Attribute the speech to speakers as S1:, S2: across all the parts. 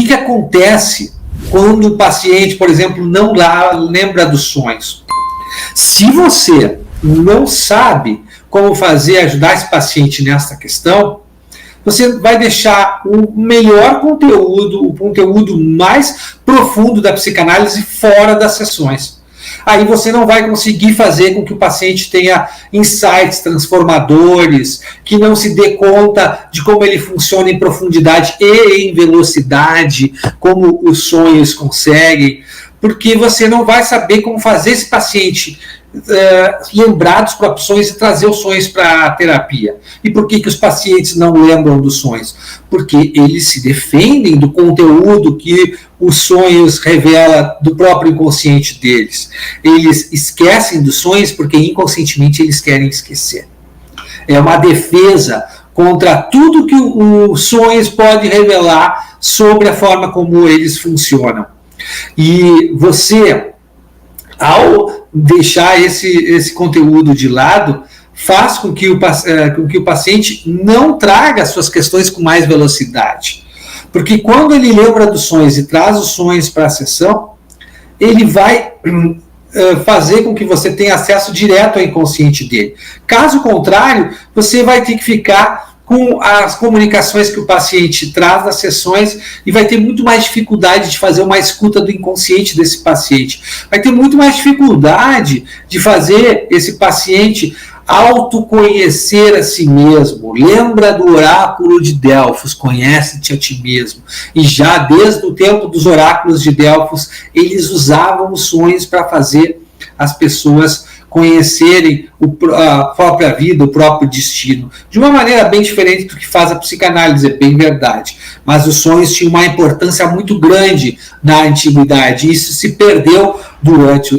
S1: que acontece quando o paciente, por exemplo, não lembra dos sonhos? Se você não sabe como ajudar esse paciente nessa questão, você vai deixar o melhor conteúdo, o conteúdo mais profundo da psicanálise fora das sessões. Aí você não vai conseguir fazer com que o paciente tenha insights transformadores, que não se dê conta de como ele funciona em profundidade e em velocidade, como os sonhos conseguem, porque você não vai saber como fazer esse paciente lembrar dos próprios sonhos e trazer os sonhos para a terapia. E por que os pacientes não lembram dos sonhos? Porque eles se defendem do conteúdo que os sonhos revelam do próprio inconsciente deles. Eles esquecem dos sonhos porque inconscientemente eles querem esquecer. É uma defesa contra tudo que os sonhos podem revelar sobre a forma como eles funcionam. E você, ao deixar esse conteúdo de lado, faz com que o paciente não traga suas questões com mais velocidade. Porque quando ele lembra dos sonhos e traz os sonhos para a sessão, ele vai fazer com que você tenha acesso direto ao inconsciente dele. Caso contrário, você vai ter que ficar com as comunicações que o paciente traz nas sessões e vai ter muito mais dificuldade de fazer uma escuta do inconsciente desse paciente. Vai ter muito mais dificuldade de fazer esse paciente autoconhecer a si mesmo. Lembra do oráculo de Delfos, conhece-te a ti mesmo. E já desde o tempo dos oráculos de Delfos, eles usavam os sonhos para fazer as pessoas conhecerem a própria vida, o próprio destino, de uma maneira bem diferente do que faz a psicanálise, é bem verdade. Mas os sonhos tinham uma importância muito grande na antiguidade, e isso se perdeu durante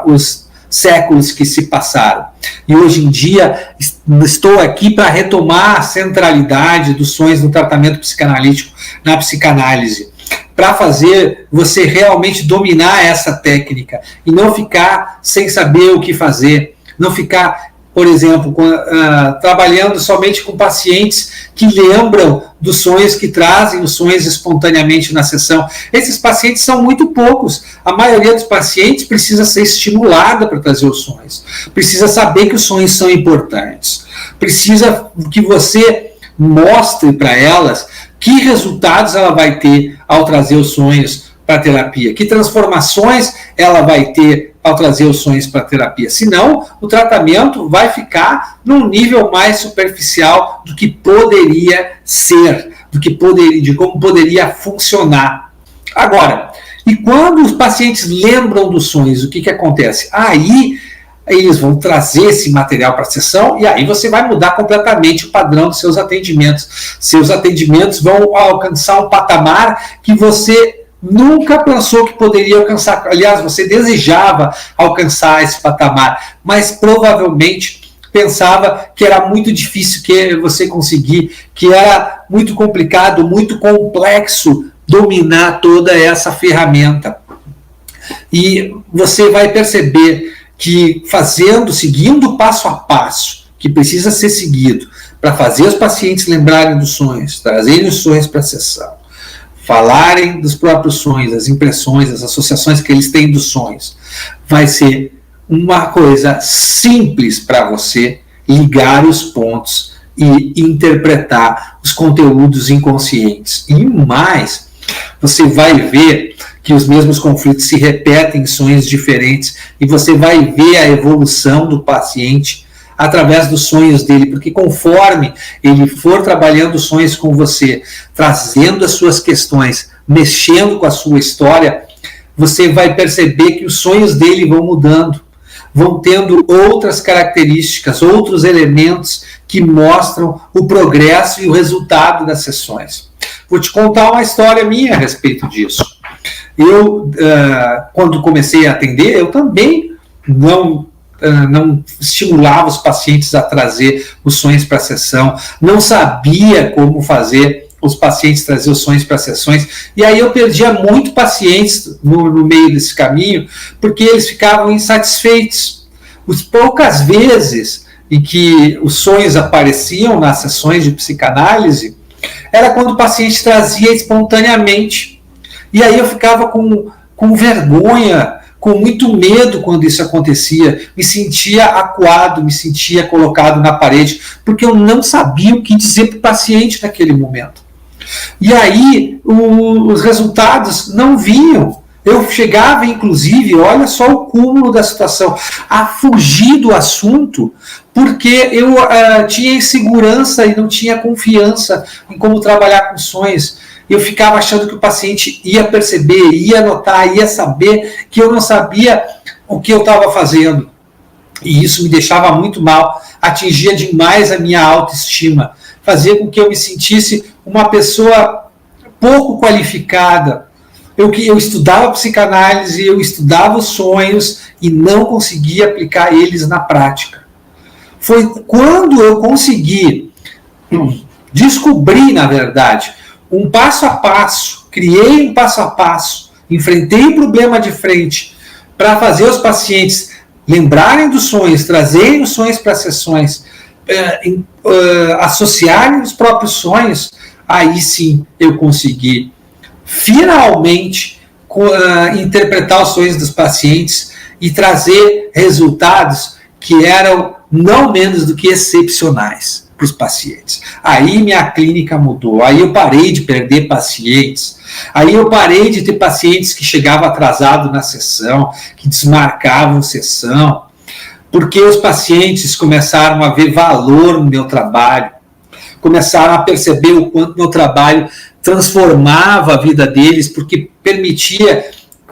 S1: os séculos que se passaram. E hoje em dia estou aqui para retomar a centralidade dos sonhos no tratamento psicanalítico, na psicanálise, para fazer você realmente dominar essa técnica e não ficar sem saber o que fazer, não ficar, por exemplo, trabalhando somente com pacientes que lembram dos sonhos, que trazem os sonhos espontaneamente na sessão. Esses pacientes são muito poucos. A maioria dos pacientes precisa ser estimulada para trazer os sonhos, precisa saber que os sonhos são importantes, precisa que você mostre para elas que resultados ela vai ter ao trazer os sonhos para a terapia, que transformações ela vai ter ao trazer os sonhos para a terapia. Senão, o tratamento vai ficar num nível mais superficial do que poderia ser, de como poderia funcionar. Agora, e quando os pacientes lembram dos sonhos, o que acontece? Aí eles vão trazer esse material para a sessão e aí você vai mudar completamente o padrão dos seus atendimentos. Seus atendimentos vão alcançar um patamar que você nunca pensou que poderia alcançar. Aliás, você desejava alcançar esse patamar, mas provavelmente pensava que era muito difícil que você conseguir, que era muito complicado, muito complexo dominar toda essa ferramenta. E você vai perceber que seguindo passo a passo, que precisa ser seguido, para fazer os pacientes lembrarem dos sonhos, trazerem os sonhos para a sessão, falarem dos próprios sonhos, as impressões, as associações que eles têm dos sonhos, vai ser uma coisa simples para você ligar os pontos e interpretar os conteúdos inconscientes. E mais, você vai ver que os mesmos conflitos se repetem em sonhos diferentes e você vai ver a evolução do paciente através dos sonhos dele, porque conforme ele for trabalhando os sonhos com você, trazendo as suas questões, mexendo com a sua história, você vai perceber que os sonhos dele vão mudando, vão tendo outras características, outros elementos que mostram o progresso e o resultado das sessões. Vou te contar uma história minha a respeito disso. Eu, quando comecei a atender, eu também não estimulava os pacientes a trazer os sonhos para a sessão, não sabia como fazer os pacientes trazer os sonhos para as sessões, e aí eu perdia muito pacientes no meio desse caminho, porque eles ficavam insatisfeitos. As poucas vezes em que os sonhos apareciam nas sessões de psicanálise, era quando o paciente trazia espontaneamente. E aí eu ficava com vergonha, com muito medo quando isso acontecia, me sentia acuado, me sentia colocado na parede, porque eu não sabia o que dizer para o paciente naquele momento. E aí os resultados não vinham. Eu chegava, inclusive, olha só o cúmulo da situação, a fugir do assunto, porque eu tinha insegurança e não tinha confiança em como trabalhar com sonhos. Eu ficava achando que o paciente ia perceber, ia notar, ia saber que eu não sabia o que eu estava fazendo. E isso me deixava muito mal, atingia demais a minha autoestima, fazia com que eu me sentisse uma pessoa pouco qualificada. Eu estudava psicanálise, eu estudava os sonhos e não conseguia aplicar eles na prática. Foi quando eu consegui descobrir, na verdade, um passo a passo, criei um passo a passo, enfrentei o problema de frente para fazer os pacientes lembrarem dos sonhos, trazerem os sonhos para as sessões, associarem os próprios sonhos, aí sim eu consegui finalmente interpretar os sonhos dos pacientes e trazer resultados que eram não menos do que excepcionais para os pacientes. Aí minha clínica mudou, aí eu parei de perder pacientes, aí eu parei de ter pacientes que chegavam atrasados na sessão, que desmarcavam sessão, porque os pacientes começaram a ver valor no meu trabalho, começaram a perceber o quanto meu trabalho transformava a vida deles, porque permitia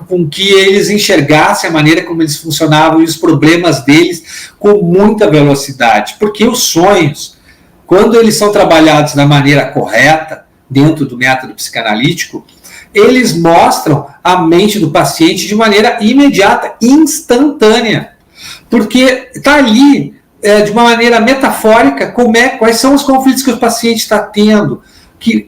S1: com que eles enxergassem a maneira como eles funcionavam e os problemas deles com muita velocidade. Porque os sonhos, quando eles são trabalhados da maneira correta, dentro do método psicanalítico, eles mostram a mente do paciente de maneira imediata, instantânea. Porque está ali, de uma maneira metafórica, quais são os conflitos que o paciente está tendo,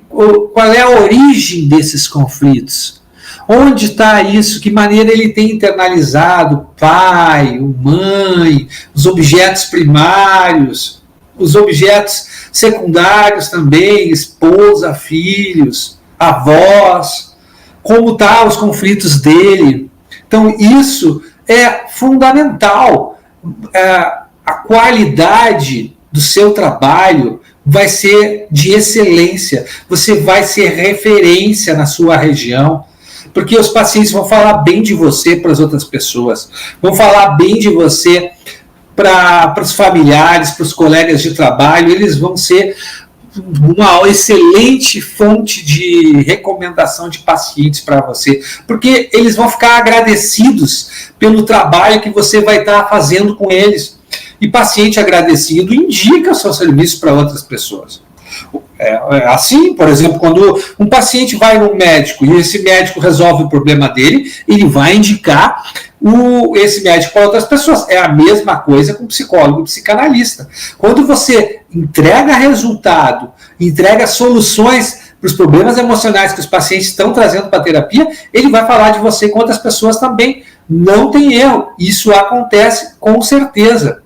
S1: qual é a origem desses conflitos, onde está isso, que maneira ele tem internalizado o pai, a mãe, os objetos primários, os objetos secundários também, esposa, filhos, avós, como estão os conflitos dele. Então isso é fundamental. A qualidade do seu trabalho vai ser de excelência, você vai ser referência na sua região, porque os pacientes vão falar bem de você para as outras pessoas, vão falar bem de você para os familiares, para os colegas de trabalho, eles vão ser uma excelente fonte de recomendação de pacientes para você, porque eles vão ficar agradecidos pelo trabalho que você vai estar fazendo com eles. E paciente agradecido indica o seu serviço para outras pessoas. Assim, por exemplo, quando um paciente vai no médico e esse médico resolve o problema dele, ele vai indicar esse médico para outras pessoas. É a mesma coisa com psicólogo e psicanalista. Quando você entrega resultado, entrega soluções para os problemas emocionais que os pacientes estão trazendo para a terapia, ele vai falar de você com outras pessoas também. Não tem erro. Isso acontece com certeza.